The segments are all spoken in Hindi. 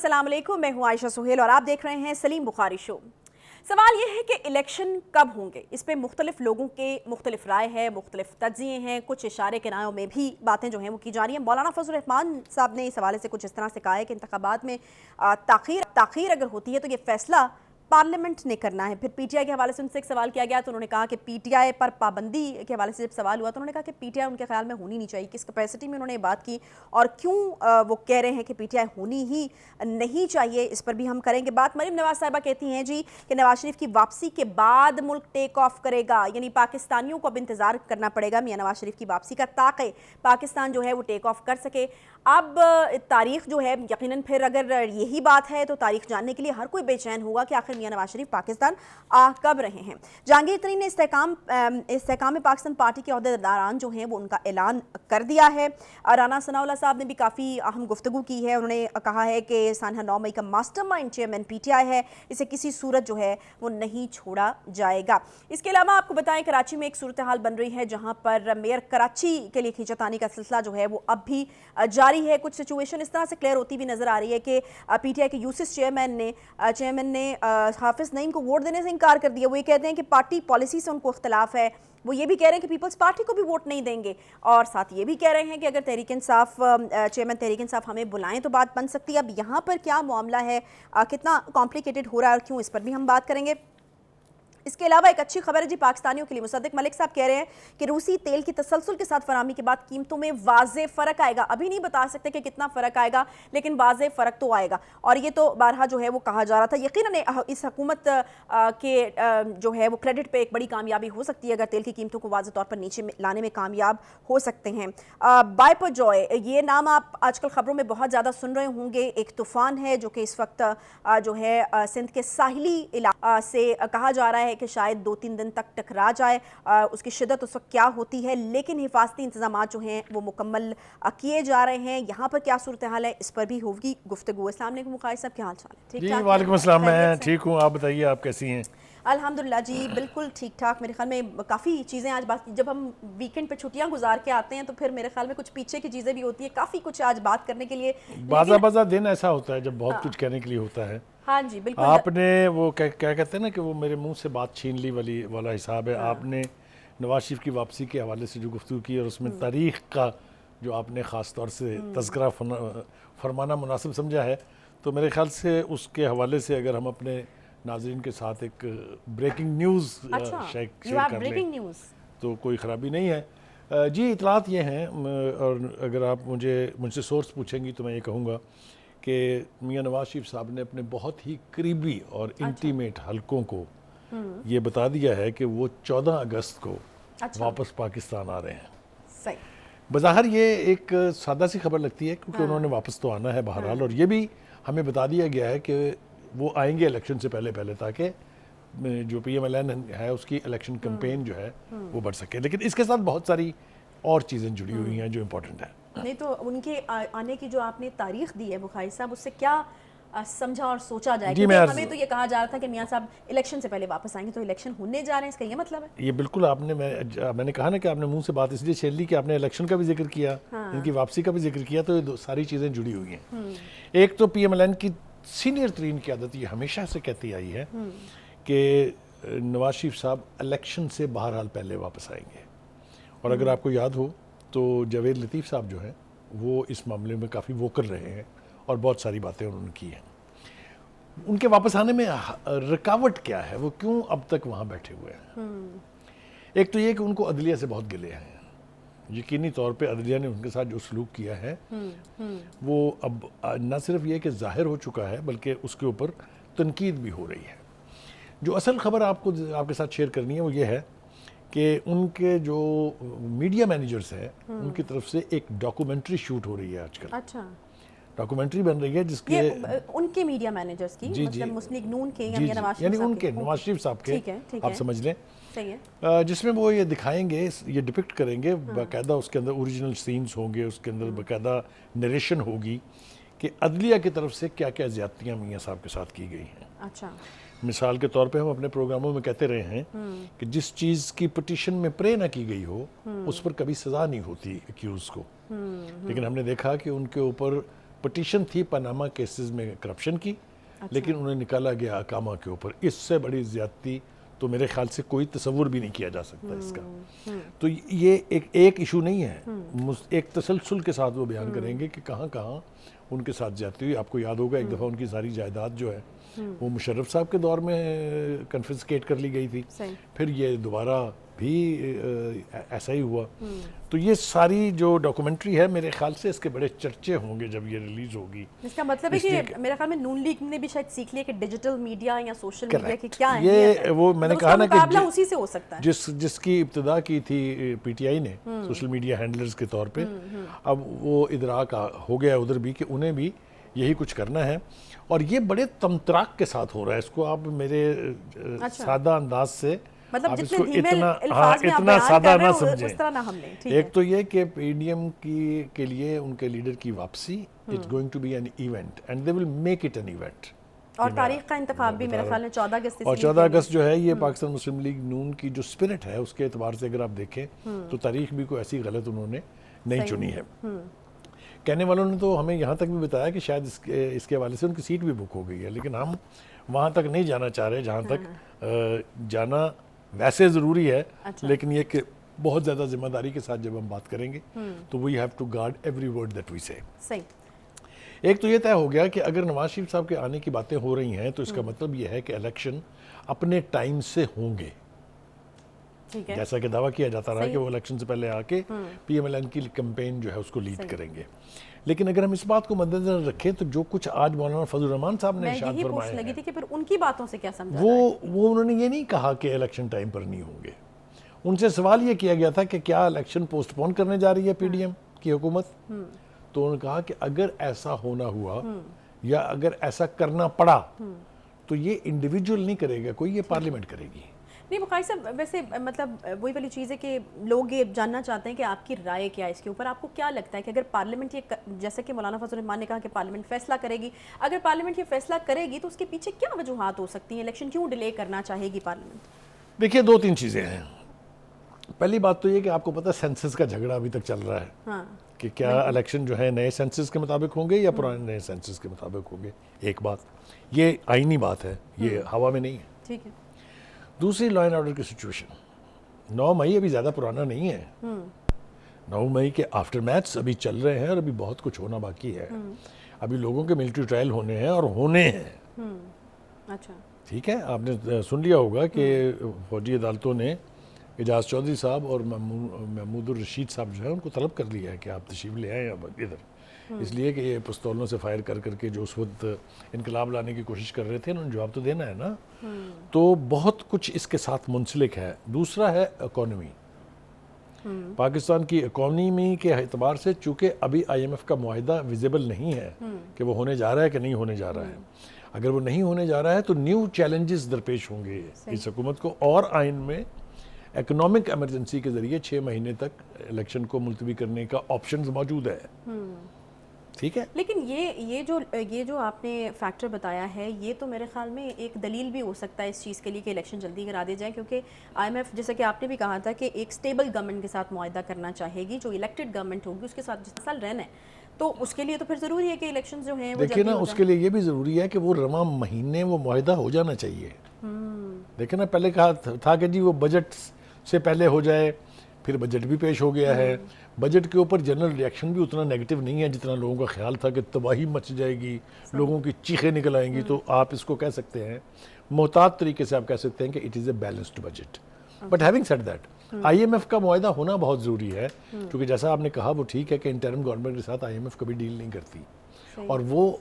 अस्सलाम वालेकुम, मैं हूं आयशा सुहेल और आप देख रहे हैं सलीम बुखारी शो। सवाल यह है कि इलेक्शन कब होंगे, इस पे मुख्तलिफ लोगों के मुख्तलिफ राय है, मुख्तलिफ तज्ज़िये हैं, कुछ इशारे किनारों में भी बातें जो हैं वो की जा रही हैं। मौलाना फजल रहमान साहब ने इस हवाले से कुछ इस तरह से कहा है कि इंतखाबात में ताख़ीर अगर होती है तो ये फैसला पार्लियामेंट ने करना है। फिर पीटीआई के हवाले से उनसे एक सवाल किया गया तो उन्होंने कहा कि पीटीआई पर पाबंदी के हवाले से जब सवाल हुआ तो उन्होंने कहा कि पीटीआई उनके ख्याल में होनी नहीं चाहिए। किस कैपेसिटी में उन्होंने ये बात की और क्यों वो कह रहे हैं कि पीटीआई होनी ही नहीं चाहिए, इस पर भी हम करेंगे बात। मरीम नवाज साहिबा कहती हैं जी कि नवाज शरीफ की वापसी के बाद मुल्क टेक ऑफ करेगा, यानी पाकिस्तानियों को अब इंतजार करना पड़ेगा मियां नवाज शरीफ की वापसी का ताकि पाकिस्तान जो है वो टेक ऑफ कर सके। अब तारीख जो है यकीनन फिर अगर यही बात है तो तारीख जानने के लिए हर कोई बेचैन होगा कि आखिर मियां नवाज शरीफ पाकिस्तान आ कब रहे हैं। जहांगीर तरीन ने इस्तेहकाम में पाकिस्तान पार्टी के अहदेदारान जो हैं वो उनका ऐलान कर दिया है। राना सनाउल्लाह साहब ने भी काफ़ी अहम गुफ्तगू की है। उन्होंने कहा है कि सानहा 9 मई का मास्टरमाइंड चेयरमैन पीटीआई है, इसे किसी सूरत जो है वो नहीं छोड़ा जाएगा। इसके अलावा आपको बताएं कराची में एक सूरत हाल बन रही है जहां पर मेयर कराची के लिए खींचातानी का सिलसिला जो है वो अब भी जारी है। कुछ सिचुएशन इस तरह से क्लियर होती हुई नजर आ रही है कि पीटीआई के यूसिस चेयरमैन ने हाफिज नईम को वोट देने से इनकार कर दिया। वो ये कहते हैं कि पार्टी पॉलिसी से उनको इख्तलाफ है। वो ये भी कह रहे हैं कि पीपल्स पार्टी को भी वोट नहीं देंगे और साथ ये भी कह रहे हैं कि अगर तहरीक इंसाफ चेयरमैन तहरीक इंसाफ हमें बुलाएं तो बात बन सकती है। अब यहाँ पर क्या मामला है, कितना कॉम्प्लिकेटेड हो रहा है और क्यों, इस पर भी हम बात करेंगे। इसके अलावा एक अच्छी खबर है जी पाकिस्तानियों के लिए। मुसद्दिक मलिक साहब कह रहे हैं कि रूसी तेल की तसलसल के साथ फराहमी के बाद कीमतों में वाज़े फ़र्क आएगा। अभी नहीं बता सकते कि कितना फ़र्क आएगा लेकिन वाज़े फ़र्क तो आएगा और ये तो बारहा जो है वो कहा जा रहा था। यकीनन इस हुकूमत के जो है वो क्रेडिट पे एक बड़ी कामयाबी हो सकती है अगर तेल की कीमतों को वाज़े तौर पर नीचे लाने में कामयाब हो सकते हैं। बायपोजॉय ये नाम आप आजकल खबरों में बहुत ज़्यादा सुन रहे होंगे। एक तूफ़ान है जो कि इस वक्त जो है सिंध के साहिली इलाके से कहा जा रहा है कि शायद 2-3 दिन तक टकरा जाए। उसकी शिद्दत उस वक्त क्या होती है, लेकिन हिफाजती इंतजाम जो हैं वो मुकम्मल किए जा रहे हैं। यहाँ पर क्या सूरत हाल है इस पर भी होगी गुफ्तगू। अस्सलाम वालेकुम मुखारिज साहब, क्या हाल चाल है? ठीक ठाक? वालेकुम अस्सलाम, मैं ठीक हूँ, आप बताइए आप कैसी हैं? अल्हम्दुलिल्लाह जी बिल्कुल ठीक ठाक। मेरे ख्याल में काफ़ी चीज़ें आज बात, जब हम वीकेंड पे छुट्टियां गुजार के आते हैं तो फिर मेरे ख्याल में कुछ पीछे की चीज़ें भी होती है, काफ़ी कुछ आज बात करने के लिए। बाज़ा दिन ऐसा होता है जब बहुत कुछ कहने के लिए होता है। हाँ जी बिल्कुल। आपने वो क्या कहते हैं ना कि वो मेरे मुंह से बात छीन ली वाला हिसाब है। आपने नवाज शरीफ की वापसी के हवाले से जो गुफ्तगू की और उसमें तारीख का जो आपने ख़ास तौर से तज़किरा फरमाना मुनासिब समझा है, तो मेरे ख्याल से उसके हवाले से अगर हम अपने नाज़रीन के साथ एक ब्रेकिंग न्यूज़ शेयर कर लें तो कोई ख़राबी नहीं है। जी इतलात ये हैं और अगर आप मुझसे सोर्स पूछेंगी तो मैं ये कहूँगा कि मियां नवाज शरीफ साहब ने अपने बहुत ही करीबी और इंटीमेट हलकों को ये बता दिया है कि वो 14 अगस्त को वापस पाकिस्तान आ रहे हैं। सही। बज़ाहिर ये एक सादा सी खबर लगती है क्योंकि उन्होंने वापस तो आना है बहरहाल, और ये भी हमें बता दिया गया है कि वो आएंगे इलेक्शन से पहले ताकि जो PMLN है उसकी इलेक्शन कैंपेन जो है वो बढ़ सके। लेकिन इसके साथ बहुत सारी और चीज़ें जुड़ी हुई हैं जो इम्पोर्टेंट है। नहीं तो उनके आने की जो आपने तारीख दी है बुखारी साहब, उससे क्या समझा और सोचा जाए? क्योंकि हमें तो ये कहा जा रहा था कि मियां साहब इलेक्शन से पहले वापस आएंगे, तो इलेक्शन होने जा रहे हैं, इसका ये मतलब है? ये बिल्कुल आपने मैंने कहा ना कि आपने मुंह से बात इसलिए छेड़ ली कि आपने इलेक्शन का भी जिक्र किया, इनकी वापसी का भी जिक्र किया, तो ये सारी चीज़ें जुड़ी हुई हैं। एक तो PMLN की सीनियर तरीन क़यादत ये हमेशा से कहती आई है कि नवाज शरीफ साहब इलेक्शन से बहरहाल पहले वापस आएंगे। और अगर आपको याद हो तो जावेद लतीफ़ साहब जो हैं वो इस मामले में काफ़ी वोकल रहे हैं और बहुत सारी बातें उन्होंने की हैं। उनके वापस आने में रुकावट क्या है, वो क्यों अब तक वहाँ बैठे हुए हैं? एक तो ये कि उनको अदलिया से बहुत गिले हैं। यकीनी तौर पे अदलिया ने उनके साथ जो सलूक किया है वो अब न सिर्फ ये कि ज़ाहिर हो चुका है बल्कि उसके ऊपर तनकीद भी हो रही है। जो असल खबर आपके साथ शेयर करनी है वो ये है कि उनके जो मीडिया मैनेजर्स हैं उनकी तरफ से एक डॉक्यूमेंट्री शूट हो रही है आजकल। अच्छा, डॉक्यूमेंट्री बन रही है जिसके उनके मीडिया मैनेजर्स की, मतलब मुस्लिम लीग नून के या यानी उनके नवाज शरीफ साहब के, ठीक आप समझ लें, सही है, जिसमें वो ये दिखाएंगे, ये डिपिक्ट करेंगे बाकायदा, उसके अंदर ओरिजिनल सीन्स होंगे, उसके अंदर बाकायदा नरेशन होगी कि अदलिया की तरफ से क्या क्या ज़्यादतियाँ मियाँ साहब के साथ की गई हैं। अच्छा, मिसाल के तौर पे हम अपने प्रोग्रामों में कहते रहे हैं कि जिस चीज़ की पिटीशन में प्रे ना की गई हो उस पर कभी सज़ा नहीं होती एक्यूज़ को। लेकिन हमने देखा कि उनके ऊपर पिटीशन थी पनामा केसेस में करप्शन की, लेकिन उन्हें निकाला गया अकामा के ऊपर। इससे बड़ी ज्यादती तो मेरे ख्याल से कोई तसव्वुर भी नहीं किया जा सकता इसका। तो ये एक इशू नहीं है, एक तसलसल के साथ वो बयान करेंगे कि कहाँ कहाँ उनके साथ ज्यादती हुई। आपको याद होगा एक दफ़ा उनकी सारी जायदाद जो है वो मुशर्रफ साहब के दौर में कन्फिस्केट कर ली गई थी, फिर ये दोबारा भी ऐसा ही हुआ। तो ये सारी जो डॉक्यूमेंट्री है मेरे ख्याल से इसके बड़े चर्चे होंगे जब ये रिलीज होगी। इसका मतलब है कि मेरे ख्याल में नून लीग ने भी शायद सीख लिया कि डिजिटल मीडिया या सोशल मीडिया की क्या है, ये वो मैंने कहा ना कि उसी से हो सकता है। जिसकी इब्तिदा की थी पीटीआई ने सोशल मीडिया हैंडलर्स के तौर पे, अब वो इदराक हो गया उधर भी कि उन्हें भी यही कुछ करना है, और ये बड़े तमतराक के साथ हो रहा है। इसको आप मेरे सादा अंदाज से मतलब आप जितने इसको धीमे इतना अल्फाज में आप इतना बयान सादा कर रहे ना हो, समझें। उस तरह ना हमने, ठीक एक है। तो ये कि पीडीएम के लिए उनके लीडर की वापसी, it's going to be an event and they will make it an event. और तारीख का इंतखाब भी मेरे ख्याल में 14 अगस्त, और 14 अगस्त जो है ये पाकिस्तान मुस्लिम लीग नून की जो स्पिरिट है उसके एतबार से अगर आप देखें तो तारीख भी कोई ऐसी गलत उन्होंने नहीं चुनी है। कहने वालों ने तो हमें यहाँ तक भी बताया कि शायद इसके हवाले से उनकी सीट भी बुक हो गई है, लेकिन हम वहाँ तक नहीं जाना चाह रहे जहाँ तक जाना वैसे ज़रूरी है। अच्छा। लेकिन ये कि बहुत ज़्यादा जिम्मेदारी के साथ जब हम बात करेंगे तो we have to guard every word that we say. सही। एक तो ये तय हो गया कि अगर नवाज शरीफ साहब के आने की बातें हो रही हैं तो इसका मतलब ये है कि इलेक्शन अपने टाइम से होंगे, ठीक है। जैसा कि दावा किया जाता रहा कि वो इलेक्शन से पहले आके पीएमएलएन की कैंपेन जो है उसको लीड करेंगे। लेकिन अगर हम इस बात को मद्देनजर रखें तो जो कुछ आज मौलाना फजल रहमान साहब ने इरशाद फरमाया लगी थी कि फिर उनकी बातों से क्या समझा वो उन्होंने ये नहीं कहा कि इलेक्शन टाइम पर नहीं होंगे। उनसे सवाल ये किया गया था कि क्या इलेक्शन पोस्टपोन करने जा रही है पीडीएम की हुकूमत, तो उन्होंने कहा कि अगर ऐसा होना हुआ या अगर ऐसा करना पड़ा तो ये इंडिविजुअल नहीं करेगा कोई, ये पार्लियामेंट करेगी। नहीं बुखारी साहब, वैसे मतलब वही वाली चीज़ है कि लोग ये जानना चाहते हैं कि आपकी राय क्या है इसके ऊपर। आपको क्या लगता है कि अगर पार्लियामेंट ये जैसे कि मौलाना फजल रहमान ने कहा कि पार्लियामेंट फैसला करेगी, अगर पार्लियामेंट ये फैसला करेगी तो उसके पीछे क्या वजूहात हो सकती हैं? इलेक्शन क्यों डिले करना चाहेगी पार्लियामेंट? देखिए, दो तीन चीज़ें हैं। पहली बात तो ये कि आपको पता है सेंसस का झगड़ा अभी तक चल रहा है। हाँ, कि क्या इलेक्शन जो है नए सेंसस के मुताबिक होंगे या पुराने नए सेंसस के मुताबिक होंगे। एक बात ये आईनी बात है, ये हवा में नहीं है। ठीक है। दूसरी लॉ एंड ऑर्डर की सिचुएशन, 9 मई अभी ज़्यादा पुराना नहीं है। 9 मई के आफ्टर मैथ्स अभी चल रहे हैं और अभी बहुत कुछ होना बाकी है। अभी लोगों के मिलिट्री ट्रायल होने हैं और होने हैं। अच्छा, ठीक है, आपने सुन लिया होगा कि फौजी अदालतों ने एजाज चौधरी साहब और महमूद रशीद साहब जो है उनको तलब कर लिया है कि आप तशरीफ ले आए इधर, इसलिए कि ये पिस्तौलों से फायर कर करके जो उस वक्त इनकलाब लाने की कोशिश कर रहे थे, उन्होंने जवाब तो देना है ना। तो बहुत कुछ इसके साथ मुंसलिक है। दूसरा है इकॉनमी, पाकिस्तान की इकॉनमी के एतबार से चूँकि अभी IMF का मुआहिदा विजिबल नहीं है कि वो होने जा रहा है कि नहीं होने जा रहा है। अगर वो नहीं होने जा रहा है तो न्यू चैलेंजेस दरपेश होंगे इस हुकूमत को, और आइन में इकोनॉमिक एमरजेंसी के जरिए 6 महीने तक इलेक्शन को मुलतवी करने का ऑप्शन मौजूद है। ठीक है, लेकिन ये जो आपने फैक्टर बताया है, ये तो मेरे ख्याल में एक दलील भी हो सकता है इस चीज़ के लिए कि इलेक्शन जल्दी करा दिया जाए, क्योंकि IMF जैसे कि आपने भी कहा था कि एक स्टेबल गवर्नमेंट के साथ मुआहिदा करना चाहेगी, जो इलेक्टेड गवर्नमेंट होगी उसके साथ जिस साल रहना है, तो उसके लिए तो फिर ज़रूरी है कि इलेक्शन जो हैं वो देखिए ना, उसके लिए ये भी ज़रूरी है कि वो रवा महीने वो मुआहिदा हो जाना चाहिए। देखिए ना, पहले कहा था कि जी वो बजट से पहले हो जाए, फिर बजट भी पेश हो गया है। बजट के ऊपर जनरल रिएक्शन भी उतना नेगेटिव नहीं है जितना लोगों का ख्याल था कि तबाही मच जाएगी, लोगों की चीखें निकल आएंगी। तो आप इसको कह सकते हैं, मोहतात तरीके से आप कह सकते हैं कि it is a balanced budget. But having said that, IMF का मुआहिदा होना बहुत ज़रूरी है, क्योंकि जैसा आपने कहा वो ठीक है कि इंटरिम गवर्नमेंट के साथ IMF कभी डील नहीं करती, और वो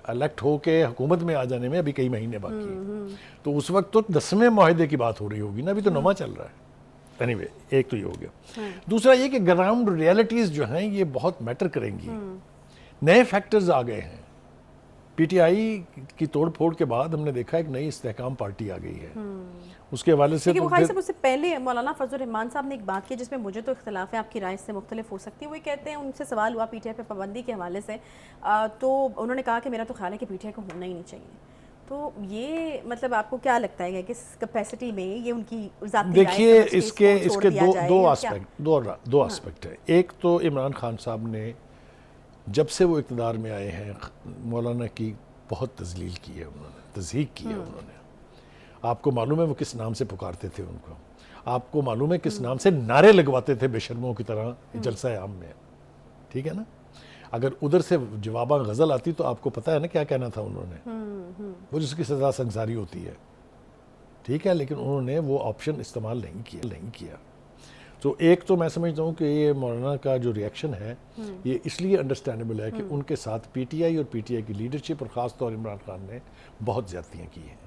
इलेक्ट हो के हुकूमत में आ जाने में अभी कई महीने बाकी हैं। तो उस वक्त तो 10वें मुआहिदे की बात हो रही होगी ना, अभी तो 9वां चल रहा है। एनीवे, एक तो ये हो गया। दूसरा ये कि ग्राउंड रियलिटीज़ जो हैं ये बहुत मैटर करेंगी। नए फैक्टर्स आ गए हैं। PTI की तोड़ फोड़ के बाद हमने देखा एक नई इस्तेहकाम पार्टी आ गई है। उसके हवाले से तो बुखारी साहब, उससे पहले मौलाना फजल रहमान साहब ने एक बात की जिसमें मुझे तो इख्तिलाफ है, आपकी राय इससे मुख्तलिफ हो सकती है। वो कहते हैं, उनसे सवाल हुआ PTI पे पाबंदी के हवाले से, तो उन्होंने कहा कि मेरा तो ख्याल है कि PTI को होना ही नहीं चाहिए। तो ये मतलब आपको क्या लगता है कि किस कैपेसिटी में ये उनकी ज़ाती राय देखिए, समझ के इसके इसको छोड़ दिया जाए दो या आस्पेक्ट दो आस्पेक्ट है। एक तो इमरान खान साहब ने जब से वो इक़्तिदार में आए हैं मौलाना की बहुत तज़लील की है उन्होंने, तज़हीक की है उन्होंने। आपको मालूम है वो किस नाम से पुकारते थे उनको, आपको मालूम है किस नाम से नारे लगवाते थे बेशर्मों की तरह जलसा आम में, ठीक है ना। अगर उधर से जवाबा गज़ल आती तो आपको पता है ना क्या कहना था उन्होंने, वो जिसकी सज़ा संसारी होती है, ठीक है, लेकिन उन्होंने वो ऑप्शन इस्तेमाल नहीं किया। तो एक तो मैं समझता हूँ कि ये मौलाना का जो रिएक्शन है ये इसलिए अंडरस्टैंडेबल है कि उनके साथ पीटीआई और पीटीआई की लीडरशिप और ख़ास तौर इमरान खान ने बहुत ज़्यादतियाँ की हैं।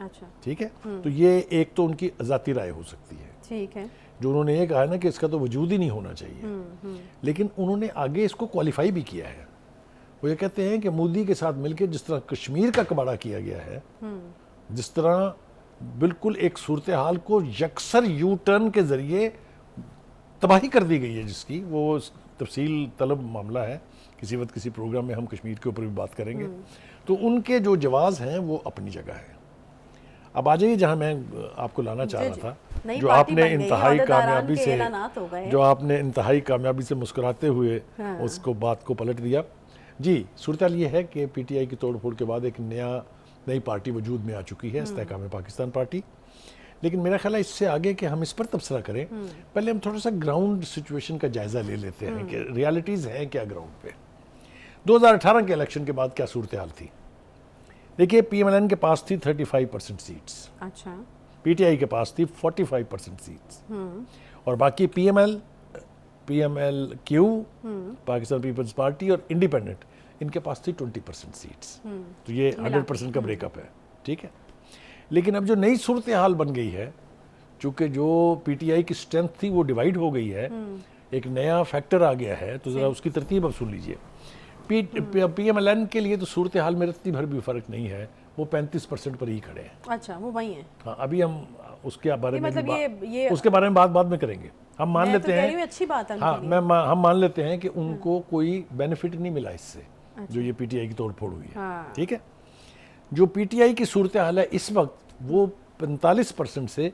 अच्छा, ठीक है, तो ये एक तो उनकी ज़ाती राय हो सकती है, ठीक है, जो उन्होंने ये कहा है ना कि इसका तो वजूद ही नहीं होना चाहिए, लेकिन उन्होंने आगे इसको क्वालिफाई भी किया है। वो ये कहते हैं कि मोदी के साथ मिलकर जिस तरह कश्मीर का कबाड़ा किया गया है, जिस तरह बिल्कुल एक सूरत हाल को यकसर यू टर्न के ज़रिए तबाही कर दी गई है, जिसकी वो तफसील तलब मामला है, किसी वक्त किसी प्रोग्राम में हम कश्मीर के ऊपर भी बात करेंगे। तो उनके जो जवाज़ हैं वो अपनी जगह है। अब आ जाइए जहाँ मैं आपको लाना चाह रहा था, जो आपने इंतहाई कामयाबी से मुस्कुराते हुए उसको बात को पलट दिया। जी, सूरत हाल ये है कि पीटीआई की तोड़ फोड़ के बाद एक नई पार्टी वजूद में आ चुकी है, इस्तेहकाम पाकिस्तान पार्टी। लेकिन मेरा ख्याल है इससे आगे कि हम इस पर तबसरा करें, पहले हम थोड़ा सा ग्राउंड सिचुएशन का जायज़ा ले लेते हैं कि रियलिटीज़ हैं क्या ग्राउंड पे। 2018 के इलेक्शन के बाद क्या सूरत हाल थी। देखिए, पीएमएलएन के पास थी 35% सीट्स, अच्छा, पीटीआई के पास थी 45% सीट्स, और बाकी पीएमएलक्यू, पाकिस्तान पीपल्स पार्टी और इंडिपेंडेंट, इनके पास थी 20% सीट्स। तो ये 100% का ब्रेकअप है, ठीक है। लेकिन अब जो नई सूरत हाल बन गई है, चूँकि जो पीटीआई की स्ट्रेंथ थी वो डिवाइड हो गई है, एक नया फैक्टर आ गया है, तो ज़रा उसकी तरतीब अब सुन लीजिए। पीएमएलएन के लिए तो सूरत हाल में इतनी भर भी फ़र्क नहीं है, वो 35% पर ही खड़े हैं। अच्छा, वो वही है। हाँ, अभी हम उसके बारे में मतलब उसके बारे में बाद में करेंगे। हम मान लेते हैं, अच्छी बात है। हाँ, हम मान लेते हैं कि उनको कोई बेनिफिट नहीं मिला इससे, जो ये पीटीआई की तोड़ फोड़ हुई है, ठीक है। जो पीटीआई की सूरत हाल है इस वक्त, वो 45% से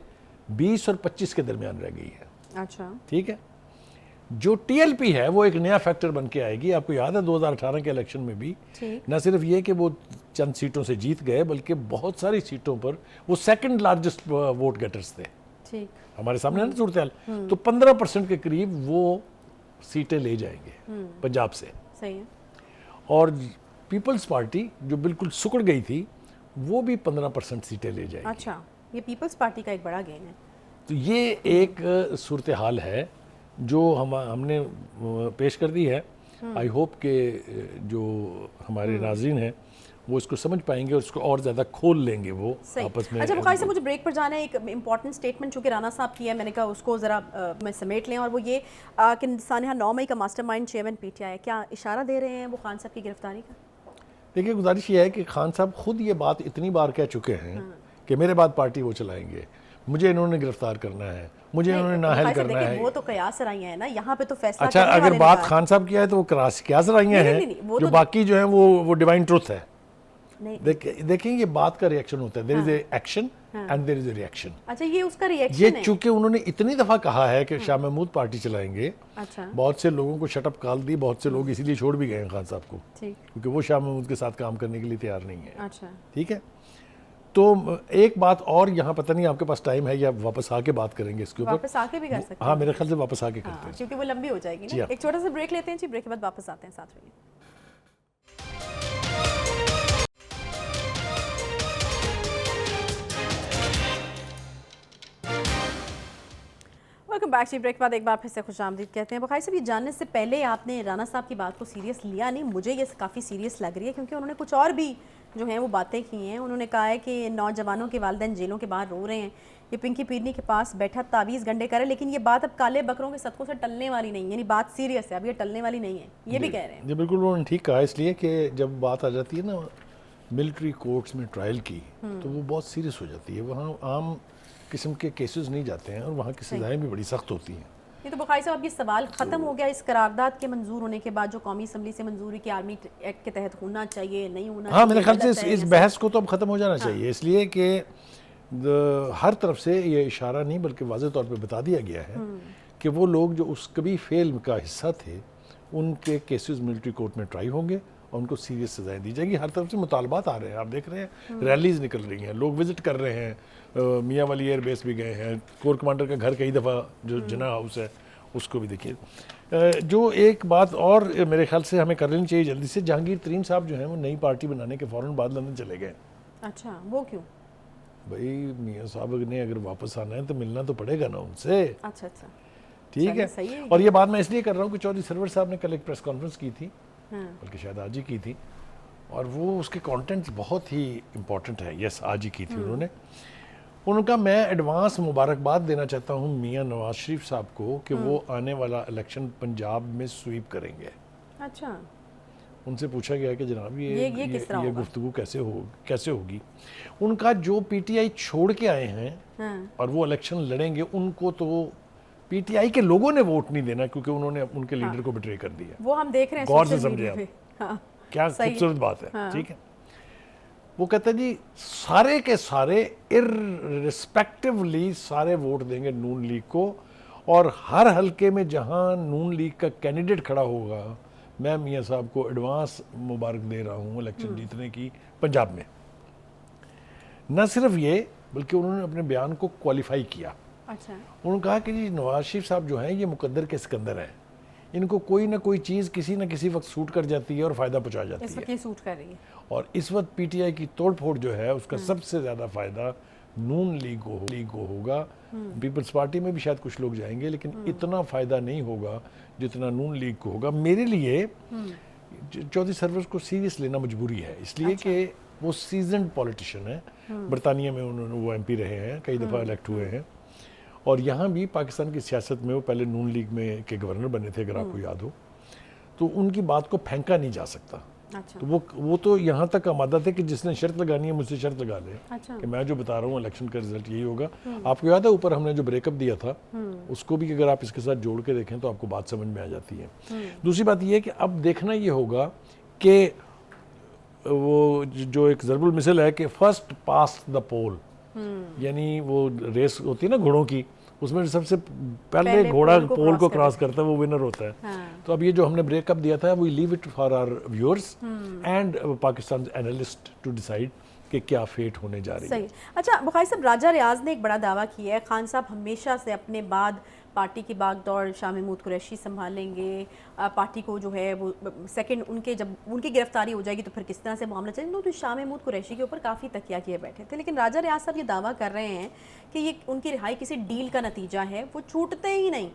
20 और 25 के दरमियान रह गई है। अच्छा, ठीक है। जो टीएलपी है वो एक नया फैक्टर बन के आएगी। आपको याद है 2018 के इलेक्शन में भी न सिर्फ ये कि वो चंद सीटों से जीत गए, बल्कि बहुत सारी सीटों पर वो सेकंड लार्जेस्ट वोट गेटर्स थे। ठीक, हमारे सामने है ना सूरत हाल। तो 15% के करीब वो सीटें ले जाएंगे पंजाब से। सही है। और पीपल्स पार्टी जो बिल्कुल सुकड़ गई थी, वो भी 15% सीटें ले जाएगी। अच्छा, ये पीपल्स पार्टी का एक बड़ा गेन है। तो ये एक सूरत हाल है जो हमने पेश कर दी है। आई होप के जो हमारे नाज़रीन हैं वो इसको समझ पाएंगे और इसको और ज़्यादा खोल लेंगे वो आपस में। अच्छा बुखारी साहब, मुझे ब्रेक पर जाना है। एक इंपॉर्टेंट स्टेटमेंट चूँकि राना साहब की है, मैंने कहा उसको ज़रा मैं समेट लें, और वो ये कि सानिया 9 मई का मास्टरमाइंड चेयरमैन पीटीआई, क्या इशारा दे रहे हैं वो खान साहब की गिरफ्तारी का? देखिए, गुजारिश ये है कि खान साहब खुद ये बात इतनी बार कह चुके हैं कि मेरे बाद पार्टी वो चलाएंगे, मुझे इन्होंने गिरफ्तार करना है, मुझे इन्होंने नाहल करना है। वो तो कयास राइयां है ना, यहाँ पे तो फैसला। अच्छा, अगर बात खान साहब की है तो वो कयास राइयां हैं, जो बाकी जो है वो डिवाइन ट्रुथ है। देखें, ये बात का रिएक्शन होता है। There is a action and there is a reaction. अच्छा, ये उसका रिएक्शन है। ये चूंकि उन्होंने इतनी दफा कहा है कि शाह महमूद पार्टी चलाएंगे, अच्छा, बहुत से लोगों को शटअप कॉल दी, बहुत से लोग इसीलिए छोड़ भी गए हैं खान साहब को, क्योंकि वो शाह महमूद के साथ काम करने के लिए तैयार नहीं है। अच्छा, ठीक है। तो एक बात और, यहाँ पता नहीं आपके पास टाइम है या वापस आके बात करेंगे इसके ऊपर? वापस आके भी कर सकते हैं। हाँ, मेरे ख्याल से वापस आके करते हैं, क्योंकि वो लंबी हो जाएगी ना। एक छोटा सा ब्रेक लेते हैं जी, ब्रेक के बाद वापस आते हैं साथ में। वेलकम बैक जी। ब्रेक बाद एक बार फिर से खुशामदीद कहते हैं। बुखारी साहब, ये जानने से पहले आपने राना साहब की बात को सीरियस लिया नहीं? मुझे ये काफ़ी सीरियस लग रही है, क्योंकि उन्होंने कुछ और भी जो हैं वो बातें की हैं। उन्होंने कहा है कि नौजवानों के वालिदैन जेलों के बाहर रो रहे हैं, ये पिंकी पीरनी के पास बैठा तावीज़ गंडे करे, लेकिन ये बात अब काले बकरों के सदकों से टलने वाली नहीं है, यानी बात सीरियस है, अब ये टलने वाली नहीं है, ये भी कह रहे हैं। जी बिल्कुल, उन्होंने ठीक कहा। इसलिए कि जब बात आ जाती है ना मिलिट्री कोर्ट्स में ट्रायल की, तो वो बहुत सीरियस हो जाती है। वहाँ आम किस्म के केसेस नहीं जाते हैं और वहाँ की सज़ाएं भी बड़ी सख्त होती हैं। ये तो बुखारी साहब, अब ये सवाल ख़त्म हो गया इस करारदाद के मंजूर होने के बाद, जो कौमी असम्बली से मंजूरी की आर्मी एक्ट के तहत होना चाहिए, नहीं होना चाहिए? हाँ, मेरे ख्याल से इस बहस को तो अब ख़त्म हो जाना चाहिए, इसलिए कि हर तरफ से ये इशारा नहीं बल्कि वाज़ेह तौर पे बता दिया गया है कि वो लोग जो उस कभी फिल्म का हिस्सा थे उनके केसेस मिलिट्री कोर्ट में ट्राई होंगे और उनको सीरियस सजाएं दी जाएगी। हर तरफ से मुतालबात आ रहे हैं, आप देख रहे हैं रैलीज निकल रही हैं, लोग विजिट कर रहे हैं, मियाँ वाली एयर बेस भी गए हैं, कोर कमांडर का घर कई दफ़ा जो जिना हाउस है उसको भी देखिए। जो एक बात और मेरे ख्याल से हमें कर लेनी चाहिए जल्दी से, जहांगीर तरीन साहब जो हैं वो नई पार्टी बनाने के फ़ौरन बाद लंदन चले गए। अच्छा, वो क्यों? भाई मियाँ साहब ने अगर वापस आना है तो मिलना तो पड़ेगा ना उनसे। अच्छा अच्छा, ठीक है। सही है। और ये बात मैं इसलिए कर रहा हूँ कि चौधरी सरवर साहब ने कल एक प्रेस कॉन्फ्रेंस की थी, बल्कि शायद आज ही की थी, और वो उसके कंटेंट्स बहुत ही इंपॉर्टेंट है। यस, आज ही की थी उन्होंने। उनका मैं एडवांस मुबारकबाद देना चाहता हूँ मियाँ नवाज शरीफ साहब को कि वो आने वाला इलेक्शन पंजाब में स्वीप करेंगे। अच्छा, उनसे पूछा गया कि जनाब ये किस तरह ये होगा? गुफ्तगू कैसे होगी। उनका जो पीटीआई छोड़ के आए हैं और वो इलेक्शन लड़ेंगे, उनको तो पीटीआई के लोगों ने वोट नहीं देना, क्योंकि उन्होंने उनके लीडर को बिट्रे कर दिया। वो हम देख रहे हैं गौर से सोशल समझे मीडिया आप। पे। हाँ, क्या सही है। खूबसूरत बात है। ठीक है। वो कहते हैं जी सारे के सारे इररिस्पेक्टिवली सारे वोट देंगे नून लीग को, और हर हलके में जहां नून लीग का कैंडिडेट खड़ा होगा, मैं मियाँ साहब को एडवांस मुबारक दे रहा हूं इलेक्शन जीतने की पंजाब में। न सिर्फ ये, बल्कि उन्होंने अपने बयान को क्वालिफाई किया। अच्छा, उन्होंने कहा कि जी नवाज शरीफ साहब जो हैं ये मुकद्दर के सिकंदर हैं, इनको कोई ना कोई चीज़ किसी न किसी वक्त सूट कर जाती है और फ़ायदा पहुंचा जाती इस है। वक्त ये सूट कर रही है। और इस वक्त पीटीआई की तोड़फोड़ जो है उसका सबसे ज़्यादा फ़ायदा नून लीग को होगा। पीपल्स पार्टी में भी शायद कुछ लोग जाएंगे, लेकिन इतना फ़ायदा नहीं होगा जितना नून लीग को होगा। मेरे लिए चौधरी सरवर को सीरियस लेना मजबूरी है, इसलिए कि वो सीजनड पॉलिटिशियन है। बरतानिया में उन्होंने वो एमपी रहे हैं, कई दफ़ा इलेक्ट हुए हैं, और यहाँ भी पाकिस्तान की सियासत में वो पहले नून लीग में के गवर्नर बने थे, अगर आपको याद हो। तो उनकी बात को फेंका नहीं जा सकता। अच्छा, तो वो तो यहाँ तक आमादा थे कि जिसने शर्त लगानी है मुझसे शर्त लगा ले। अच्छा, कि मैं जो बता रहा हूँ इलेक्शन का रिजल्ट यही होगा। आपको याद है ऊपर हमने जो ब्रेकअप दिया था, उसको भी अगर आप इसके साथ जोड़ के देखें तो आपको बात समझ में आ जाती है। दूसरी बात यह है कि अब देखना ये होगा कि वो जो एक ज़रबुल मिसल है कि फर्स्ट पास द पोल, यानी वो रेस होती है ना घोड़ों की, उसमें सबसे पहले घोड़ा पोल को क्रॉस करता है वो विनर होता है। हाँ। तो अब ये जो हमने ब्रेकअप दिया था, we leave it for our viewers and Pakistan analyst to decide कि क्या फेट होने जा रही है। सही। अच्छा बुखारी साहब, राजा रियाज ने एक बड़ा दावा किया है, खान साहब हमेशा से अपने बाद पार्टी की बागडोर शाह महमूद कुरैशी संभालेंगे, पार्टी को जो है वो सेकंड उनके जब उनकी गिरफ्तारी हो जाएगी तो फिर किस तरह से मामला चलेगा। तो शाह महमूद कुरैशी के ऊपर काफ़ी तकिया किए बैठे थे, लेकिन राजा रियाज साहब ये दावा कर रहे हैं कि ये उनकी रिहाई किसी डील का नतीजा है, वो छूटते ही नहीं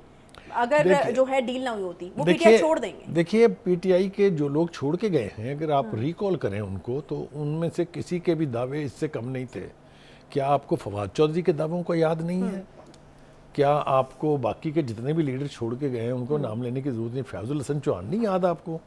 अगर जो है डील ना हुई होती, वो पीटीआई छोड़ देंगे। देखिए पीटीआई के जो लोग छोड़ के गए हैं, अगर आप रिकॉल करें उनको, तो उनमें से किसी के भी दावे इससे कम नहीं थे। क्या आपको फवाद चौधरी के दावों को याद नहीं है? क्या आपको बाकी के जितने भी लीडर छोड़ के गए हैं उनको नाम लेने की जरूरत नहीं? फैजुल हसन चौहान नहीं याद आपको?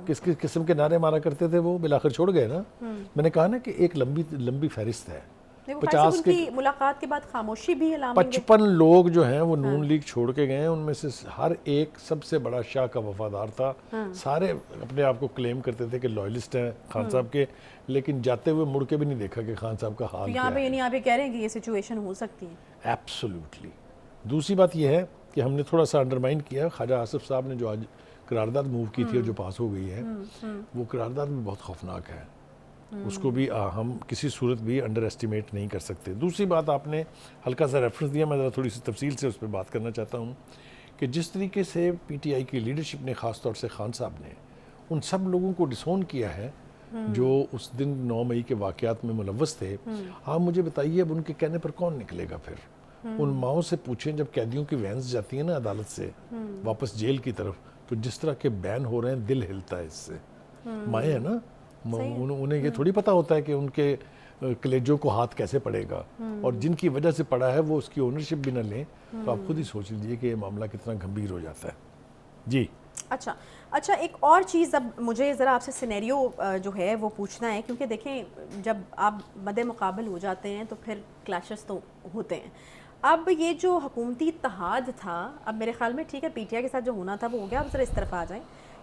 किस किस किस्म के नारे मारा करते थे वो, बिलाखिर छोड़ गए ना। मैंने कहा ना कि एक लंबी फहरिस्त है। 50 की मुलाकात के बाद खामोशी भी है। 55 लोग जो हैं वो नून लीग छोड़ के गए हैं, उनमें से हर एक सबसे बड़ा शाह का वफादार था। सारे अपने आप को क्लेम करते थे कि लॉयलिस्ट हैं खान साहब के, लेकिन जाते हुए मुड़ के भी नहीं देखा कि खान साहब का हाल क्या है। यहाँ पे कह रहे हैं कि ये सिचुएशन हो सकती है। एब्सोल्युटली। दूसरी बात यह है कि हमने थोड़ा सा अंडरमाइन किया, ख्वाजा आसिफ साहब ने जो आज करारदाद मूव की थी और जो पास हो गई है, वो करारदाद भी बहुत खौफनाक है। उसको भी हम किसी सूरत भी अंडर एस्टिमेट नहीं कर सकते। दूसरी बात, आपने हल्का सा रेफरेंस दिया, मैं ज़रा थोड़ी सी तफसील से उस पर बात करना चाहता हूँ कि जिस तरीके से पीटीआई की लीडरशिप ने, ख़ास तौर से खान साहब ने उन सब लोगों को डिसोन किया है जो उस दिन 9 मई के वाक़यात में मुलव्वस थे। आप मुझे बताइए अब उनके कहने पर कौन निकलेगा फिर? उन माओं से पूछें, जब कैदियों की वैन्स जाती है ना अदालत से वापस जेल की तरफ, तो जिस तरह के बैन हो रहे हैं दिल हिलता है इससे। माए है ना, उन्हें ये थोड़ी पता होता है कि उनके कलेजों को हाथ कैसे पड़ेगा, और जिनकी वजह से पड़ा है वो उसकी ओनरशिप भी न लें, तो आप खुद ही सोच लीजिए कि ये मामला कितना गंभीर हो जाता है। जी अच्छा, एक और चीज़ अब मुझे ज़रा आपसे सिनेरियो जो है वो पूछना है, क्योंकि देखें जब आप मद्दे मुकाबल हो जाते हैं तो फिर क्लैशेस तो होते हैं। अब ये जो हुकूमती इत्तेहाद था, अब मेरे ख्याल में ठीक है पीटीआई के साथ जो होना था वो हो गया। अब ज़रा इस तरफ आ जाएं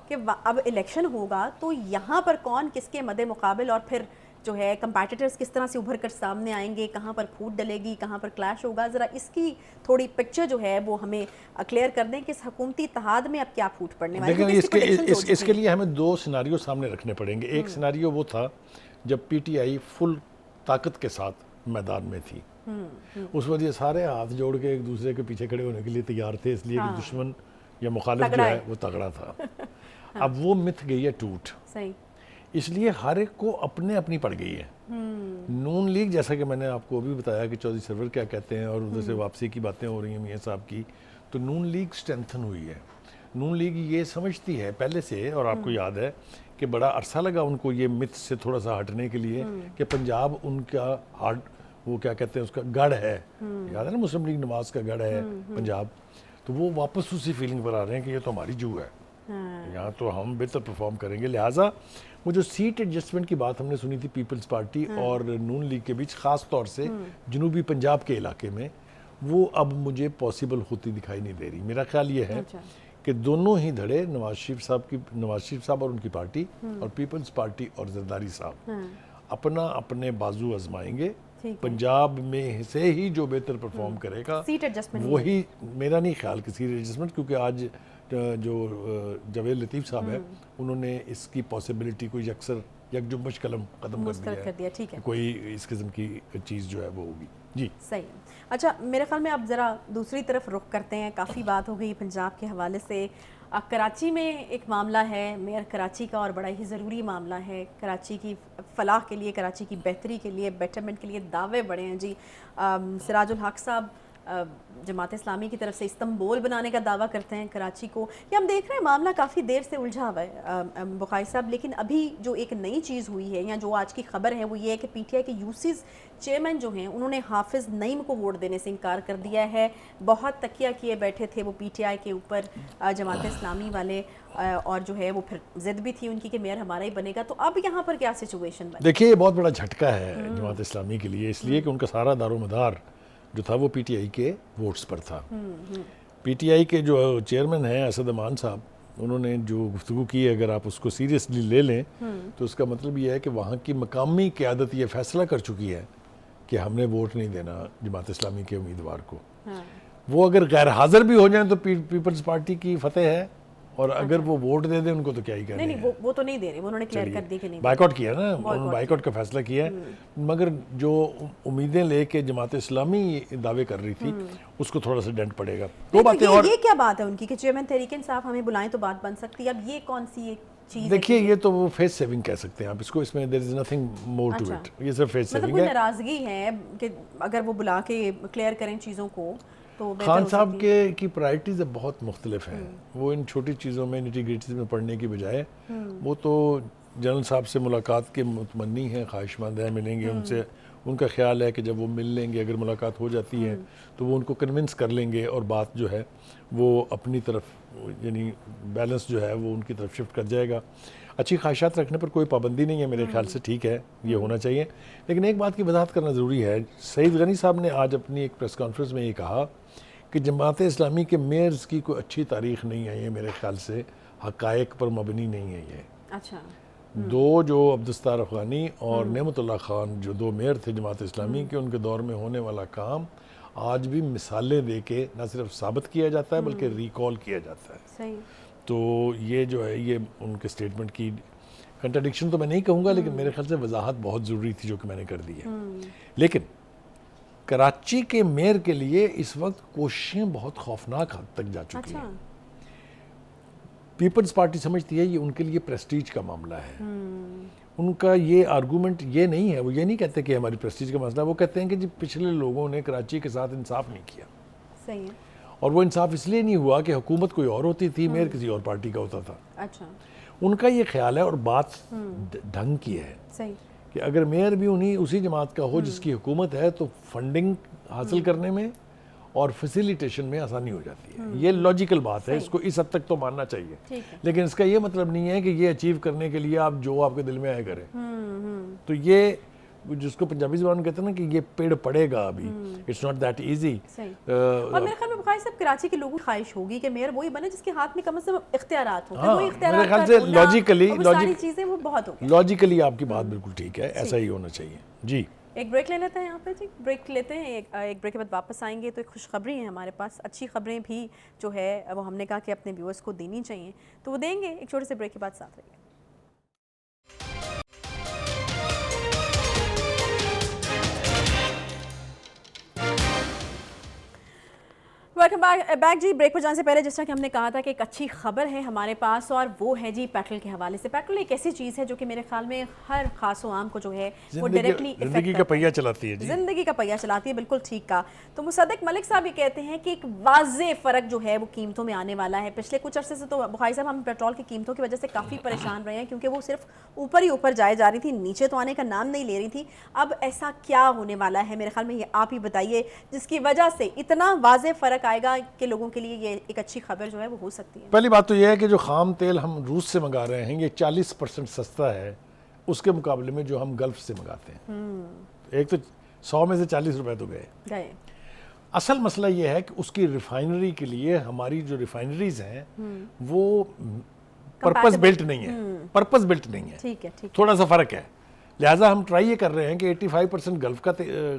कि अब इलेक्शन होगा तो यहाँ पर कौन किसके मद्दे मुकाबल, और फिर जो है कंपैटिटर्स किस तरह से उभर कर सामने आएंगे, कहाँ पर फूट डलेगी, कहाँ पर क्लैश होगा, ज़रा इसकी थोड़ी पिक्चर जो है वो हमें क्लियर कर दें कि इस हुकूमती इत्तेहाद में अब क्या फूट पड़ने वाली है। देखिए इसके लिए हमें दो सिनारियो सामने रखने पड़ेंगे। एक सिनारियो वो था जब पीटीआई फुल ताकत के साथ मैदान में थी, उस वक्त ये सारे हाथ जोड़ के एक दूसरे के पीछे खड़े होने के लिए तैयार थे, इसलिए कि दुश्मन या मुखालिफ जो है वो तगड़ा था। अब वो मिथ गई है टूट, सही, इसलिए हर एक को अपने अपनी पड़ गई है। नून लीग, जैसा कि मैंने आपको अभी बताया कि चौधरी सरवर क्या कहते हैं और उधर से वापसी की बातें हो रही हैं मियाँ साहब की, तो नून लीग स्ट्रेंथन हुई है। नून लीग ये समझती है पहले से, और आपको याद है कि बड़ा अरसा लगा उनको ये मिथ से थोड़ा सा हटने के लिए कि पंजाब उनका हार्ड, वो क्या कहते हैं उसका गढ़ है, याद है ना, मुस्लिम लीग नवाज का गढ़ है पंजाब, तो वो वापस उसी फीलिंग पर आ रहे हैं कि ये तो हमारी जू है, यहाँ तो हम बेहतर परफॉर्म करेंगे। लिहाजा वो जो सीट एडजस्टमेंट की बात हमने सुनी थी पीपल्स पार्टी और नून लीग के बीच, ख़ास तौर से जनूबी पंजाब के इलाके में, वो अब मुझे पॉसिबल होती दिखाई नहीं दे रही। मेरा ख्याल ये है कि दोनों ही धड़े नवाज शरीफ साहब और उनकी पार्टी और पीपल्स पार्टी और जरदारी साहब अपना अपने बाजू आजमाएंगे। पंजाब में से ही जो बेहतर परफॉर्म करेगा सीट एडजस्टमेंट वही, मेरा नहीं ख्याल कि सीट एडजस्टमेंट, क्योंकि आज जो जावेद लतीफ़ साहब है उन्होंने इसकी पॉसिबिलिटी को यकजुम्बश कदम कर दिया है कि कोई इस किस्म की चीज़ जो है वो होगी। जी सही। अच्छा, मेरे ख्याल में अब ज़रा दूसरी तरफ रुख करते हैं। काफ़ी बात हो गई पंजाब के हवाले से। कराची में एक मामला है मेयर कराची का, और बड़ा ही ज़रूरी मामला है। कराची की फलाह के लिए, कराची की बेहतरी के लिए, बेटरमेंट के लिए दावे बड़े हैं जी। सिराजुल हक साहब जमात इस्लामी की तरफ से इस्तंबुल बनाने का दावा करते हैं कराची को। ये हम देख रहे हैं मामला काफ़ी देर से उलझा हुआ है बुखारी साहब, लेकिन अभी जो एक नई चीज़ हुई है या जो आज की खबर है वो ये है कि पीटीआई के यूसीज चेयरमैन जो हैं उन्होंने हाफिज़ नईम को वोट देने से इनकार कर दिया है। बहुत तकिया किए बैठे थे वो पीटीआई के ऊपर जमात इस्लामी वाले, और जो है वो फिर जिद भी थी उनकी कि मेयर हमारा ही बनेगा। तो अब यहाँ पर क्या सिचुएशन बनी? देखिए, ये बहुत बड़ा झटका है जमात इस्लामी के लिए, इसलिए कि उनका सारा दारोमदार जो था वो पीटीआई के वोट्स पर था। पीटीआई के जो चेयरमैन हैं असद अमान साहब, उन्होंने जो गुफ्तगू की है, अगर आप उसको सीरियसली ले लें तो उसका मतलब ये है कि वहाँ की मकामी क़यादत ये फैसला कर चुकी है कि हमने वोट नहीं देना जमात इस्लामी के उम्मीदवार को। वो अगर गैर हाजिर भी हो जाए तो पीपल्स पार्टी की फतेह है, और अगर वो वोट दे दें उनको तो क्या ही करना है। नहीं, वो तो नहीं दे रहे, उन्होंने क्लियर कर दी कि नहीं, बाइकआउट किया ना, उन्होंने बाइकआउट का फैसला किया है। मगर जो उम्मीदें लेके जमात इस्लामी दावे कर रही थी उसको थोड़ा सा डेंट पड़ेगा। दो बातें और, ये क्या बात है उनकी कि चेयरमैन तहरीक इंसाफ हमें बुलाएं तो बात बन सकती है। अब ये कौन सी एक चीज? देखिए, ये तो वो फेस सेविंग कह सकते हैं आप इसको, इसमें there is nothing more to it. ये सिर्फ फेस सेविंग है। नाराजगी है कि अगर वो बुला के क्लियर करें चीज़ों को तो खान साहब की प्रायोरिटीज़ बहुत मुख्तलिफ हैं। वो इन छोटी चीज़ों में, निटी-ग्रिटीज़ में पढ़ने की बजाय वो तो जनरल साहब से मुलाकात के मुतमन्नी हैं, ख्वाहिशमंद हैं, मिलेंगे उनसे। उनका ख्याल है कि जब वो मिल लेंगे, अगर मुलाकात हो जाती है तो वो उनको कन्विंस कर लेंगे और बात जो है वो अपनी तरफ, यानी बैलेंस जो है वो उनकी तरफ शिफ्ट कर जाएगा। अच्छी ख्वाहिशात रखने पर कोई पाबंदी नहीं है मेरे ख्याल से, ठीक है, ये होना चाहिए। लेकिन एक बात की वजाहत करना ज़रूरी है। सईद गनी साहब ने आज अपनी एक प्रेस कॉन्फ्रेंस में ये कहा कि जमात इस्लामी के मेयर्स की कोई अच्छी तारीख नहीं है, ये मेरे ख्याल से हकायक पर मबनी नहीं है ये। अच्छा। दो जो अब्दुस्तार अफगानी और नेमतुल्लाह खान जो दो मेयर थे जमात इस्लामी के, उनके दौर में होने वाला काम आज भी मिसालें दे के न सिर्फ साबित किया जाता है बल्कि रिकॉल किया जाता है। सही। तो ये जो है, ये उनके स्टेटमेंट की कंट्राडिक्शन तो मैं नहीं कहूँगा, लेकिन मेरे ख्याल से वजाहत बहुत ज़रूरी थी जो कि मैंने कर दी है। लेकिन कराची के मेयर के लिए इस वक्त कोशिशें बहुत खौफनाक हद तक जा चुकी हैं। पीपल्स पार्टी समझती है ये उनके लिए प्रेस्टीज का मामला है। उनका ये आर्गूमेंट ये नहीं है, वो ये नहीं कहते कि हमारी प्रेस्टीज का मसला है, वो कहते हैं कि जी पिछले लोगों ने कराची के साथ इंसाफ नहीं किया। सही है। और वो इंसाफ इसलिए नहीं हुआ कि हुकूमत कोई और होती थी, मेयर किसी और पार्टी का होता था। अच्छा। उनका ये ख्याल है, और बात ढंग की है। सही। कि अगर मेयर भी उसी जमात का हो जिसकी हुकूमत है तो फंडिंग हासिल करने में और फैसिलिटेशन में आसानी हो जाती है। ये लॉजिकल बात है, इसको इस हद तक तो मानना चाहिए। लेकिन इसका ये मतलब नहीं है कि ये अचीव करने के लिए आप जो आपके दिल में आए करें। तो ये जिसको पंजाबी ज़बान में कहते हैं ना कि ये पेड़ पड़ेगा अभी, इट्स नॉट दैट इजी। और मेरे ख्याल में बुखारी साहब कराची के लोगों की ख्वाहिश होगी कि मेयर वही बने जिसके हाथ में कम से कम इख्तियारात हो। हाँ, मेरे ख्याल से सारी चीजें वो बहुत हो। लॉजिकली आपकी बात बिल्कुल ठीक है, ऐसा ही होना चाहिए जी। एक ब्रेक ले लेते हैं यहाँ पे जी, ब्रेक लेते हैं। एक ब्रेक के बाद वापस आएंगे तो एक खुशखबरी है हमारे पास, अच्छी खबरें भी जो है वो हमने कहा कि अपने व्यूअर्स को देनी चाहिए, तो वो देंगे। एक छोटे से ब्रेक के बाद साथ रहिए। वेलकम बैक जी। ब्रेक पर जाने से पहले जिस तरह कि हमने कहा था कि एक अच्छी खबर है हमारे पास, और वो है जी पेट्रोल के हवाले से। पेट्रोल एक ऐसी चीज़ है जो कि मेरे ख्याल में हर खास व आम को जो है वो डायरेक्टली जिंदगी का पहिया चलाती है जी। जिंदगी का पहिया चलाती है, बिल्कुल ठीक कहा। तो मुसद्दिक मलिक साहब ये कहते हैं कि एक वाज़े फ़र्क जो है वो कीमतों में आने वाला है। पिछले कुछ अरसे से तो बुखारी साहब हम पेट्रोल की कीमतों की वजह से काफ़ी परेशान रहे हैं, क्योंकि वो सिर्फ ऊपर ही ऊपर जाए जा रही थी, नीचे तो आने का नाम नहीं ले रही थी। अब ऐसा क्या होने वाला है, मेरे ख्याल में ये आप ही बताइए, जिसकी वजह से इतना वाज़े फ़र्क आएगा कि लोगों के लिए ये एक अच्छी खबर जो है वो हो सकती है। पहली बात तो यह है कि जो खाम तेल हम रूस से मंगा रहे हैं ये 40% सस्ता है उसके मुकाबले में जो हम गल्फ से मंगाते हैं। एक तो 100 में से 40 रुपए तो गए। असल मसला यह है कि उसकी रिफाइनरी के लिए हमारी जो रिफाइनरीज हैं वो पर्पस बिल्ट नहीं है, पर्पस बिल्ट नहीं है। ठीक है, थोड़ा सा फर्क है। लिहाजा हम ट्राई ये कर रहे हैं कि 85% गल्फ का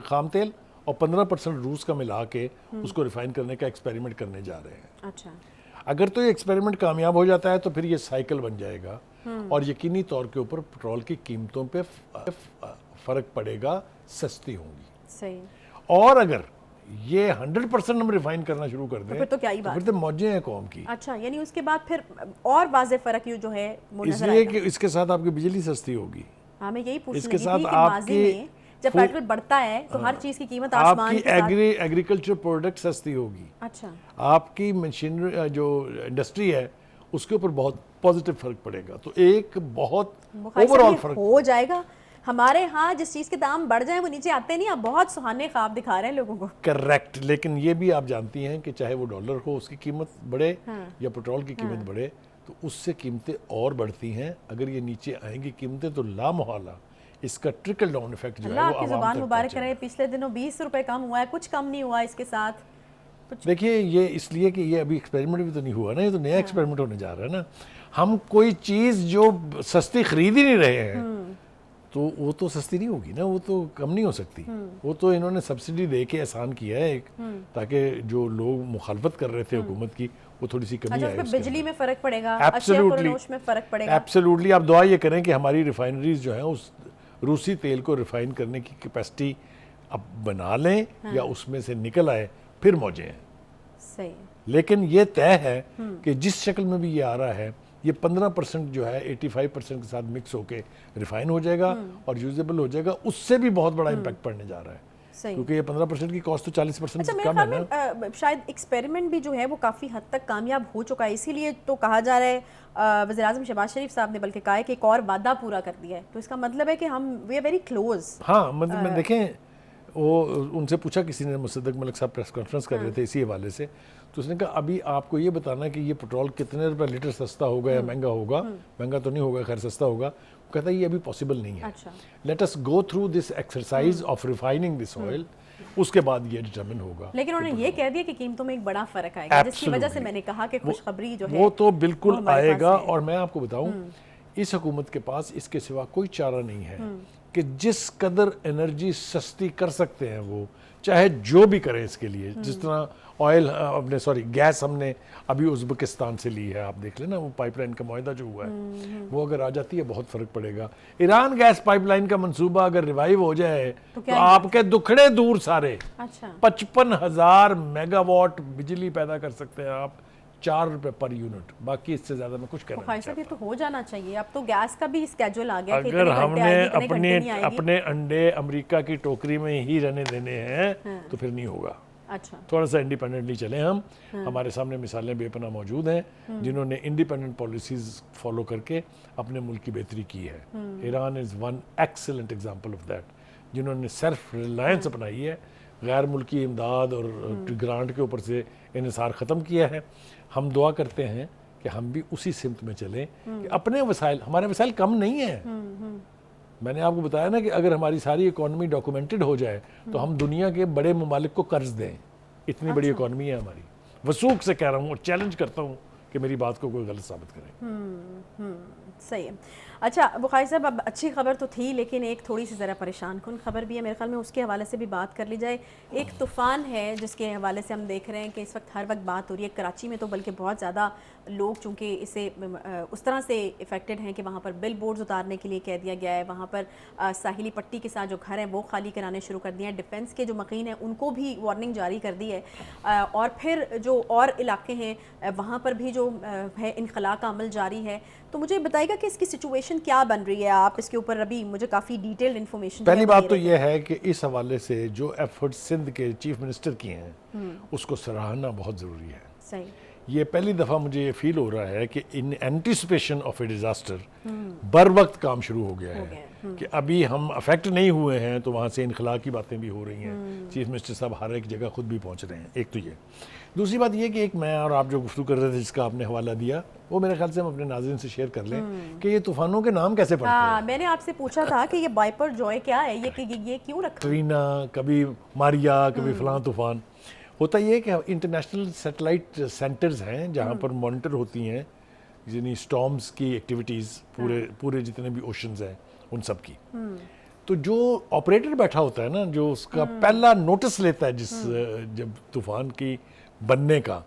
खाम तेल और 15% रूस का मिला के उसको रिफाइन करने का एक्सपेरिमेंट करने जा रहे हैं। अच्छा, अगर तो ये एक्सपेरिमेंट कामयाब हो जाता है तो फिर ये साइकिल बन जाएगा और यकीनी तौर के ऊपर पेट्रोल की कीमतों पे फर्क पड़ेगा, सस्ती होंगी। सही। और अगर ये 100% हम रिफाइन करना शुरू कर दें तो फिर तो क्या ही बात, फिर तो मौजें हैं कौम की। अच्छा, यानी उसके बाद फिर और वाज़े फर्क जो है वो नजर इसलिए कि इसके साथ आपकी बिजली सस्ती होगी। हाँ, मैं यही पूछने इसके लगी साथ थी कि माज़ी में जब पेट्रोल बढ़ता है तो हर चीज की कीमत आसमान के साथ, आपकी एग्रीकल्चर प्रोडक्ट सस्ती होगी। अच्छा, आपकी मशीनरी जो इंडस्ट्री है उसके ऊपर बहुत पॉजिटिव फर्क पड़ेगा। तो एक बहुत ओवरऑल फर्क हो जाएगा। हमारे यहाँ जिस चीज के दाम बढ़ जाए वो नीचे आते नहीं। आप बहुत सुहाने ख्वाब दिखा रहे हैं लोगों को। करेक्ट, लेकिन ये भी आप जानती हैं कि चाहे वो डॉलर हो उसकी कीमत बढ़े या पेट्रोल की कीमत बढ़े तो उससे कीमतें और बढ़ती हैं। अगर ये नीचे आएंगी कीमतें तो लामोहला इसका ट्रिकल डाउन इफेक्ट जो है वो आपकी जुबान मुबारक करे। पिछले दिनों 20 रुपए कम हुआ है, कुछ कम नहीं हुआ इसके साथ। देखिए ये इसलिए कि ये अभी एक्सपेरिमेंट भी तो नहीं हुआ ना, ये तो नया एक्सपेरिमेंट होने जा रहा है ना। हम कोई चीज़ जो सस्ती खरीद ही नहीं रहे हैं तो वो तो सस्ती नहीं होगी ना, वो तो कम नहीं हो सकती। वो तो इन्होंने सब्सिडी दे के आसान किया है एक, ताकि जो लोग मुखालफत कर रहे थे हुकूमत की वो थोड़ी सी कमी आए। बिजली में फर्क पड़ेगा, में फर्क पड़ेगा। एब्सोल्युटली। आप दुआ ये करें कि हमारी रिफाइनरीज जो है उस रूसी तेल को रिफाइन करने की कैपेसिटी अब बना लें या उसमें से निकल आए, फिर मौजे हैं। सही। लेकिन ये तय है कि जिस शक्ल में भी ये आ रहा है ये 15% जो है 85% के साथ मिक्स होके रिफाइन हो जाएगा और यूजेबल हो जाएगा। उससे भी बहुत बड़ा इम्पैक्ट पड़ने जा रहा है, क्योंकि ये 15% की कॉस्ट तो 40% कम है ना। शायद एक्सपेरिमेंट भी जो है वो काफ़ी हद तक कामयाब हो चुका है, इसीलिए तो कहा जा रहा है। वज़ीर आज़म शहबाज शरीफ साहब ने बल्कि कहा है कि एक और वादा पूरा कर दिया है, तो इसका मतलब है कि हम वी आर वेरी क्लोज। हाँ, मतलब मैं देखें वो उनसे पूछा किसी ने, मुसद्दिक मलिक साहब प्रेस कॉन्फ्रेंस कर रहे थे इसी हवाले से, तो उसने कहा अभी आपको ये बताना कि ये पेट्रोल कितने रुपए लीटर सस्ता होगा या महंगा होगा, महंगा तो नहीं होगा, खैर सस्ता होगा। कहता है ये अभी पॉसिबल नहीं है। अच्छा। Let us go through this exercise of refining this oil, उसके बाद ये डिटरमिन होगा। लेकिन उन्होंने ये कह दिया कि कीमतों में एक बड़ा फर्क आएगा, जिसकी वजह से मैंने कहा कि खुशखबरी जो है वो तो बिल्कुल आएगा। और मैं आपको बताऊं इस हुकूमत के पास इसके सिवा कोई चारा नहीं है कि जिस कदर एनर्जी सस्ती कर सकते हैं वो चाहे जो भी करें इसके लिए। जिस तरह ऑयल अपने गैस हमने अभी उज़्बेकिस्तान से ली है, आप देख लेना वो पाइपलाइन का मुआहदा जो हुआ है वो अगर आ जाती है बहुत फ़र्क पड़ेगा। ईरान गैस पाइपलाइन का मंसूबा अगर रिवाइव हो जाए तो आपके दुखड़े दूर सारे। अच्छा। 55,000 मेगावाट बिजली पैदा कर सकते हैं आप, 4 रुपए पर यूनिट। बाकी इससे ज्यादा मैं कुछ कहना नहीं चाहता। तो हो जाना चाहिए। अब तो गैस का भी स्केड्यूल आ गया। अगर हमने अपने अंडे अमेरिका की टोकरी में ही रहने देने हैं तो फिर नहीं होगा। अच्छा। थोड़ा सा इंडिपेंडेंटली चले हम। हमारे सामने मिसालें बेपनाह मौजूद हैं जिन्होंने इंडिपेंडेंट पॉलिसीज फॉलो करके अपने मुल्क की बेहतरी की है। Iran is one excellent example of that, जिन्होंने सेल्फ रिलायंस अपनाई है, गैर मुल्की इमदाद और ग्रांट के ऊपर से इन्हिसार ख़त्म किया है। हम दुआ करते हैं कि हम भी उसी सिमत में चलें कि अपने वसाइल, हमारे वसाइल कम नहीं है, मैंने आपको बताया ना कि अगर हमारी सारी इकोनॉमी डॉक्यूमेंटेड हो जाए तो हम दुनिया के बड़े ममालिक को कर्ज दें, इतनी बड़ी इकोनॉमी है हमारी। वसूख से कह रहा हूँ और चैलेंज करता हूँ कि मेरी बात को कोई गलत साबित करे। सही है। अच्छा बुखारी साहब, अब अच्छी खबर तो थी लेकिन एक थोड़ी सी ज़रा परेशान कुन खबर भी है मेरे ख्याल में, उसके हवाले से भी बात कर ली जाए। एक तूफ़ान है जिसके हवाले से हम देख रहे हैं कि इस वक्त हर वक्त बात हो रही है कराची में, तो बल्कि बहुत ज़्यादा लोग चूँकि इसे उस तरह से इफ़ेक्टेड हैं कि वहाँ पर बिल बोर्ड्स उतारने के लिए कह दिया गया है, वहाँ पर साहिली पट्टी के साथ जो घर हैं वो खाली कराने शुरू कर दिए हैं, डिफेंस के जो मकीन हैं उनको भी वार्निंग जारी कर दी है, और फिर जो और इलाके हैं वहाँ पर भी जो है इनखला का अमल जारी है। तो मुझे बताइएगा कि इसकी सिचुएशन क्या बन रही है, आप इसके ऊपर अभी मुझे काफ़ी डिटेल्ड इन्फॉर्मेशन। पहली बात तो यह है कि इस हवाले से जो एफर्ट सिंध के चीफ मिनिस्टर किए हैं उसको सराहना बहुत ज़रूरी है। सही, ये पहली दफ़ा मुझे ये फील हो रहा है कि in anticipation of A disaster बर वक्त काम शुरू हो गया है कि अभी हम अफेक्ट नहीं हुए हैं तो वहाँ से इनखला की बातें भी हो रही हैं। चीफ मिनिस्टर साहब हर एक जगह खुद भी पहुँच रहे हैं। एक तो ये, दूसरी बात ये कि एक मैं और आप जो गुफ्तगू कर रहे थे जिसका आपने हवाला दिया, वो मेरे ख्याल से हम अपने नाज़रीन से शेयर कर लें कि ये तूफ़ानों के नाम कैसे पड़ते हैं। मैंने आपसे पूछा था कि ये बाइपर जॉय क्या है, ये क्यों रखा? ट्रीना, कभी मारिया, कभी फलां तूफ़ान। होता ये है कि इंटरनेशनल सैटेलाइट सेंटर्स हैं जहाँ पर मॉनिटर होती हैं यानी स्टॉर्म्स की एक्टिविटीज़, पूरे जितने भी ओशंस हैं उन सब की। तो जो ऑपरेटर बैठा होता है ना, जो उसका पहला नोटिस लेता है जब तूफ़ान की बनने का,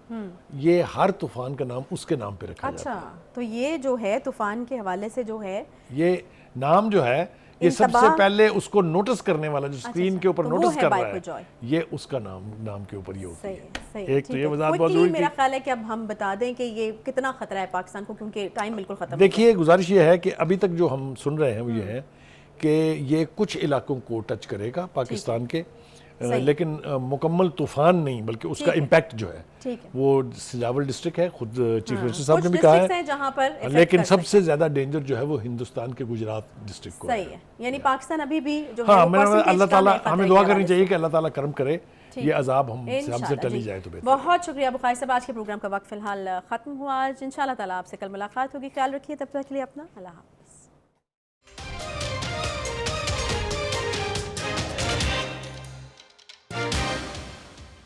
ये हर तूफ़ान का नाम उसके नाम पे रखा जाता है। अच्छा, तो ये जो है तूफ़ान के हवाले से जो है ये नाम जो है ये सबसे पहले उसको नोटिस करने वाला जो स्क्रीन के ऊपर नोटिस कर रहा है, ये उसका नाम के ऊपर ये होती है। एक तो ये वजाहत बहुत जरूरी थी। मेरा ख्याल है कि अब हम बता दें कि ये कितना खतरा है पाकिस्तान को, क्योंकि टाइम बिल्कुल खत्म। देखिए, गुजारिश ये है कि अभी तक जो हम सुन रहे हैं वो ये है कि ये कुछ इलाकों को टच करेगा पाकिस्तान के, लेकिन मुकम्मल तूफान नहीं बल्कि उसका इम्पैक्ट जो है वो सिजावल डिस्ट्रिक्ट है, खुद चीफ मिनिस्टर साहब ने भी कहा है जहां पर, लेकिन सबसे ज्यादा डेंजर जो है वो हिंदुस्तान के गुजरात डिस्ट्रिक्ट को सही है। यानी पाकिस्तान अभी भी जो है, अल्लाह ताला हमें दुआ करनी चाहिए कि अल्लाह ताला करम करे ये अजाब हमसे टली जाए तो बेहतर। बहुत शुक्रिया बुखारी साहब, आज के प्रोग्राम का वक्त फिलहाल खत्म हुआ। आज इंशाल्लाह ताला आपसे कल मुलाकात होगी। ख्याल रखिए, तब तक के लिए अपना अल्लाह।